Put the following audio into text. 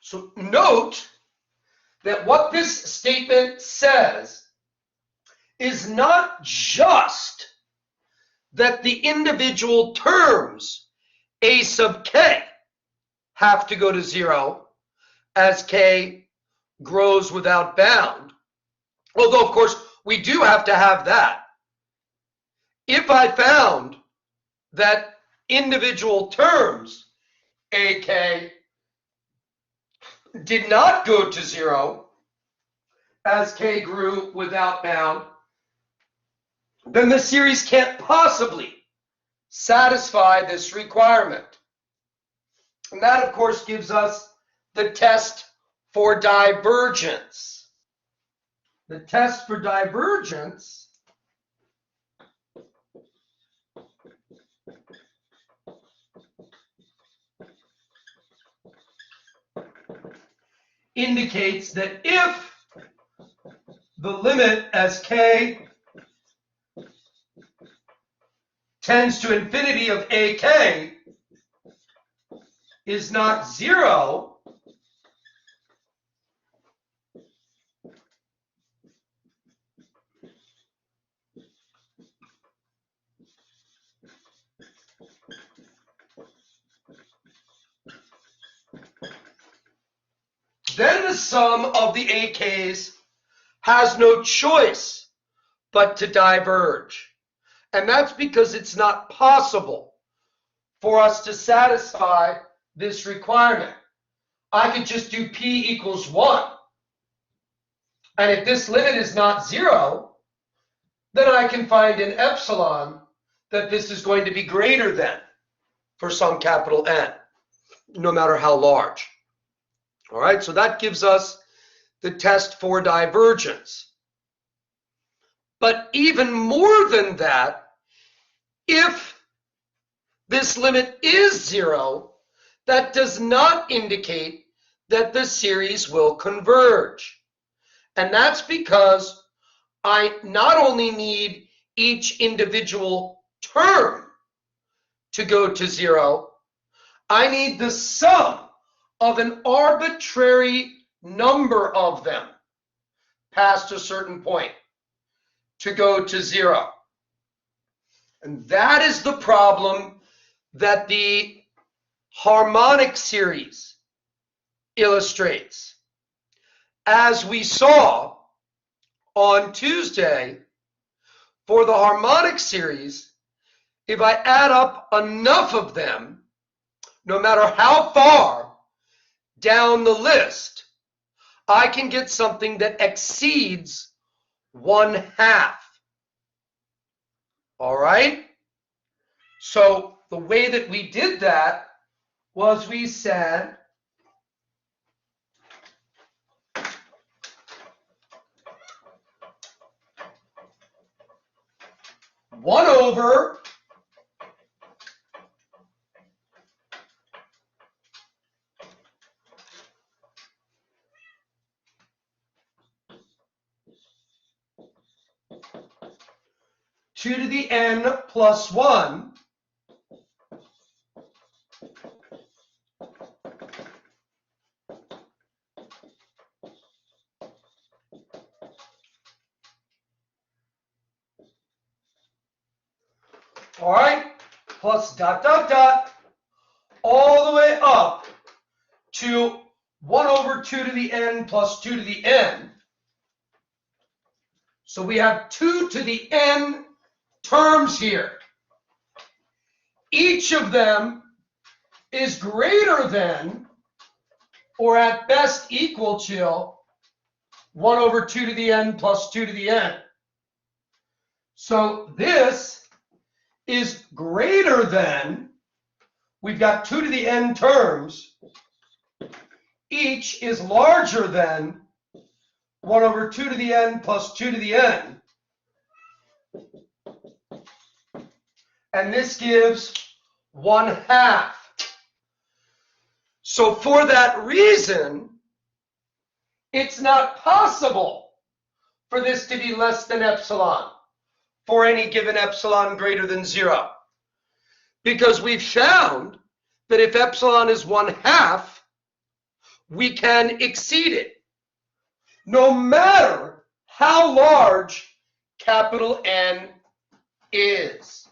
So note that what this statement says is not just that the individual terms a sub k have to go to 0 as k grows without bound, although of course we do have to have that. If I found that individual terms ak did not go to 0 as k grew without bound, then the series can't possibly satisfy this requirement. And that, of course, gives us the test for divergence. The test for divergence indicates that if the limit as k tends to infinity of ak is not 0, then the sum of the AKs has no choice but to diverge. And that's because it's not possible for us to satisfy this requirement. I could just do P equals 1. And if this limit is not 0, then I can find in epsilon that this is going to be greater than for some capital N, no matter how large. All right, so that gives us the test for divergence. But even more than that, if this limit is 0, that does not indicate that the series will converge. And that's because I not only need each individual term to go to 0, I need the sum of an arbitrary number of them past a certain point to go to 0. And that is the problem that the harmonic series illustrates. As we saw on Tuesday, for the harmonic series, if I add up enough of them, no matter how far down the list, I can get something that exceeds 1/2. All right? So the way that we did that was we said one over two to the n plus 1 all right, plus dot, dot, dot, all the way up to 1 over 2 to the n plus 2 to the n. So we have 2 to the n terms here. Each of them is greater than, or at best equal to, 1 over 2 to the n plus 2 to the n. So this is greater than, we've got 2 to the n terms, each is larger than 1 over 2 to the n plus 2 to the n. And this gives 1/2. So for that reason, it's not possible for this to be less than epsilon for any given epsilon greater than 0. Because we've found that if epsilon is 1/2, we can exceed it, no matter how large capital N is.